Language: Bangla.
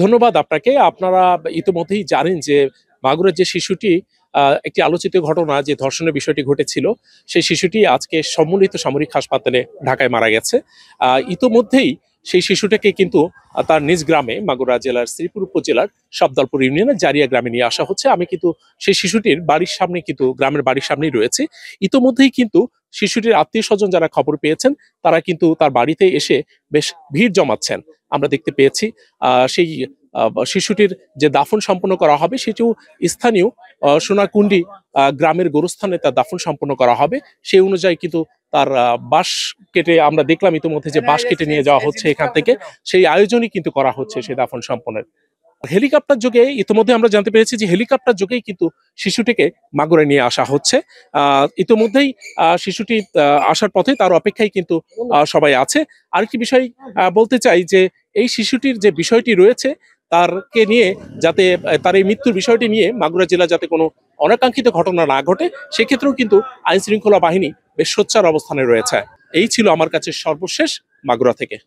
ধন্যবাদ আপনাকে। আপনারা ইতিমধ্যেই জানেন যে মাগুরার যে শিশুটি একটি আলোচিত ঘটনা যে ধর্ষণের বিষয়টি ঘটেছিল, সেই শিশুটি আজকে সম্মিলিত সামরিক হাসপাতালে ঢাকায় মারা গেছে। ইতোমধ্যেই সেই শিশুটাকে কিন্তু তার নিজ গ্রামে মাগুরা জেলার শ্রীপুর উপজেলার সাবদলপুর ইউনিয়নের জারিয়া গ্রামে নিয়ে আসা হচ্ছে। আমি কিন্তু সেই শিশুটির বাড়ির সামনে কিন্তু গ্রামের বাড়ির সামনেই রয়েছি। ইতোমধ্যেই কিন্তু শিশুটির আত্মীয়স্বজন যারা খবর পেয়েছেন, তারা কিন্তু তার বাড়িতে এসে বেশ ভিড় জমাচ্ছেন। আমরা দেখতে পেয়েছি সেই শিশুটির যে দাফন সম্পন্ন করা হবে সেটিও স্থানীয় সোনাকুণ্ডি গ্রামের গোরস্থানে তার দাফন সম্পন্ন করা হবে। সেই অনুযায়ী কিন্তু তার বাঁশ কেটে আমরা দেখলাম ইতিমধ্যে যে বাঁশ কেটে নিয়ে যাওয়া হচ্ছে এখান থেকে। সেই আয়োজনই কিন্তু করা হচ্ছে সেই দাফন সম্পন্নের। হেলিকপ্টার যোগে ইতিমধ্যে আমরা জানতে পেরেছি যে হেলিকপ্টার যোগেই কিন্তু শিশুটিকে মাগুরায় নিয়ে আসা হচ্ছে। ইতিমধ্যেই শিশুটি আসার পথে তার অপেক্ষায় কিন্তু সবাই আছে। আরেকটি বিষয় বলতে চাই যে এই শিশুটির যে বিষয়টি রয়েছে তারকে নিয়ে যাতে তার এই মৃত্যুর বিষয়টি নিয়ে মাগুরা জেলা যাতে কোনো অনাকাঙ্ক্ষিত ঘটনা না ঘটে সেক্ষেত্রেও কিন্তু আইন শৃঙ্খলা বাহিনী বেশ সোচ্চার অবস্থানে রয়েছে। এই ছিল আমার কাছে সর্বশেষ মাগুরা থেকে।